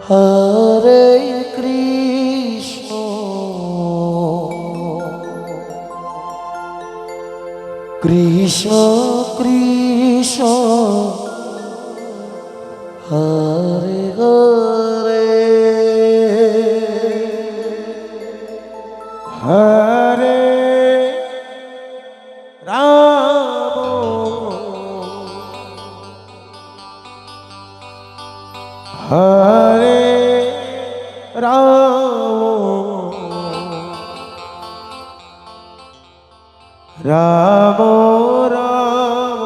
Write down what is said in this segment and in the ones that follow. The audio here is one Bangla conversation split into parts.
হরে কৃষ্ণ কৃষ্ণ কৃষ্ণ হরে হরে হরে রাম হরে রাম রাম রাম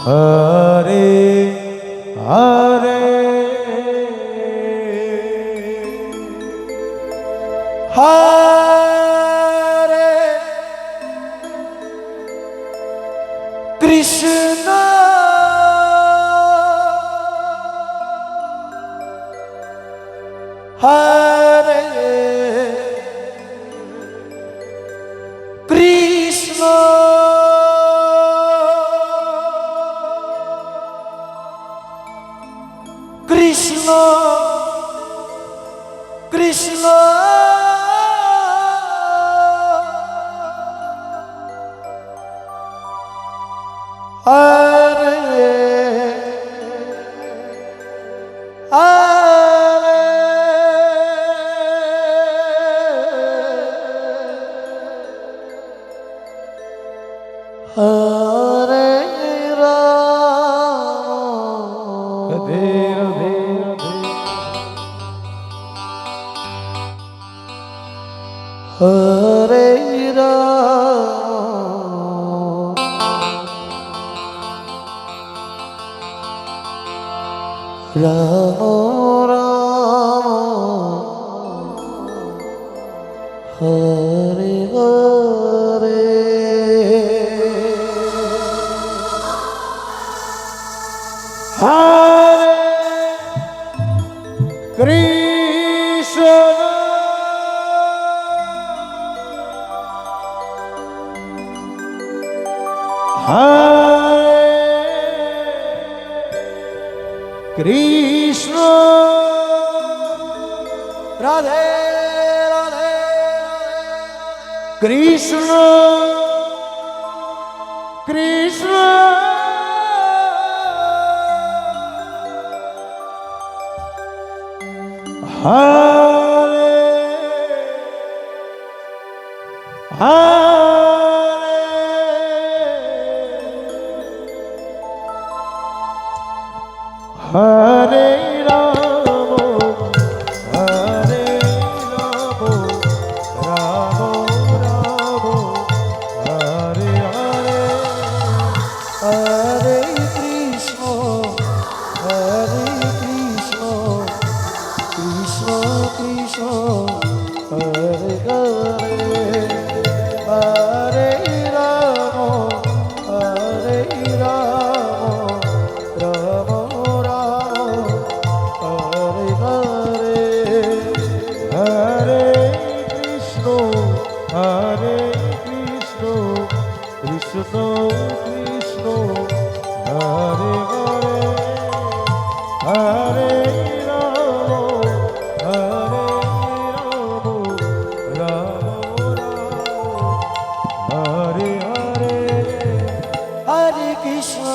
হরে হরে হরে কৃষ্ণ হরে কৃষ্ণ কৃষ্ণ কৃষ্ণ হরে হরে হরে রাম রাধে রাধে হরে রাম রাম রাম হরে হরে হরে কৃষ্ণ হরে কৃষ্ণ রাধে রাধে কৃষ্ণ কৃষ্ণ হরে হরে হরে রাম হরে রাম রাম রাম হরে হরে হরে কৃষ্ণ হরে কৃষ্ণ কৃষ্ণ কৃষ্ণ হরে হরে হরে রাম হরে রাম রাম রাম হরে হরে হরে কৃষ্ণ হরে কৃষ্ণ কৃষ্ণ কৃষ্ণ হরে হরে হরে রাম হরে রাম রাম রাম হরে হরে হরে কৃষ্ণ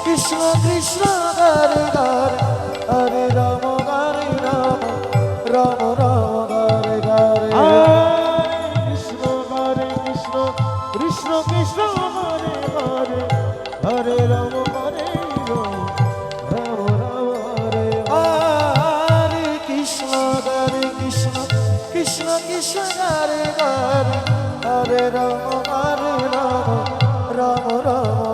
কৃষ্ণ কৃষ্ণ হরে হরে হরে রাম রাম রাম হরে হরে কৃষ্ণ হরে কৃষ্ণ কৃষ্ণ কৃষ্ণ হরে হরে হরে রাম রাম রাম হরে হরে কৃষ্ণ কৃষ্ণ কৃষ্ণ কৃষ্ণ হরে হরে হরে রাম রাম রাম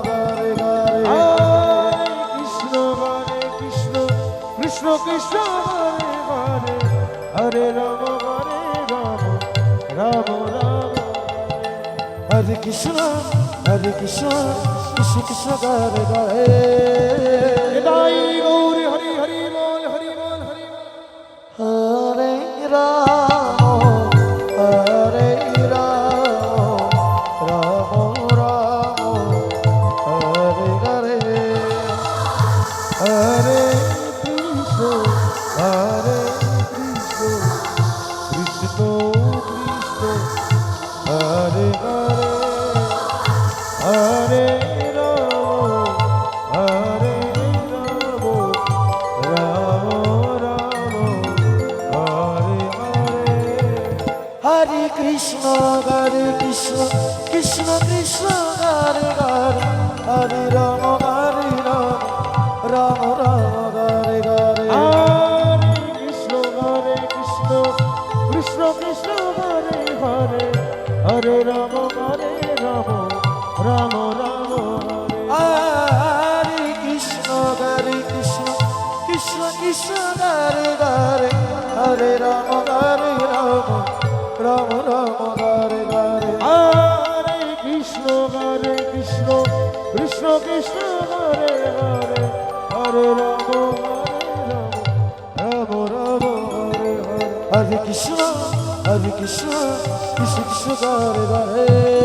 হরে হরে কৃষ্ণ হরে কৃষ্ণ কৃষ্ণ কৃষ্ণ হরে হরে হরে রাম রাম রাম হরে কৃষ্ণ কৃষ্ণ কৃষ্ণ হরে হরে নিতাই গৌর হরি হরি বল হরি বল হরি বল হরে রাম হরে রাম রাম রাম হরে হরে হরে রাম হরে রাম রাম রাম হরে হরে হরে কৃষ্ণ কৃষ্ণ কৃষ্ণ কৃষ্ণ হরে হরে হরে রাম রাম রাম হরে হরে হরে কৃষ্ণ কৃষ্ণ কৃষ্ণ কৃষ্ণ হরে হরে হরে রাম রাম রাম রাম হরে হরে কৃষ্ণ কৃষ্ণ কৃষ্ণ কৃষ্ণ হরে হরে হরে রাম রাম রাম হরে হরে হরে কৃষ্ণ কৃষ্ণ কৃষ্ণ কৃষ্ণ হরে হরে হরে রাম রাম রাম হরে হরে হরে কৃষ্ণ কৃষ্ণ কৃষ্ণ কৃষ্ণ হরে হরে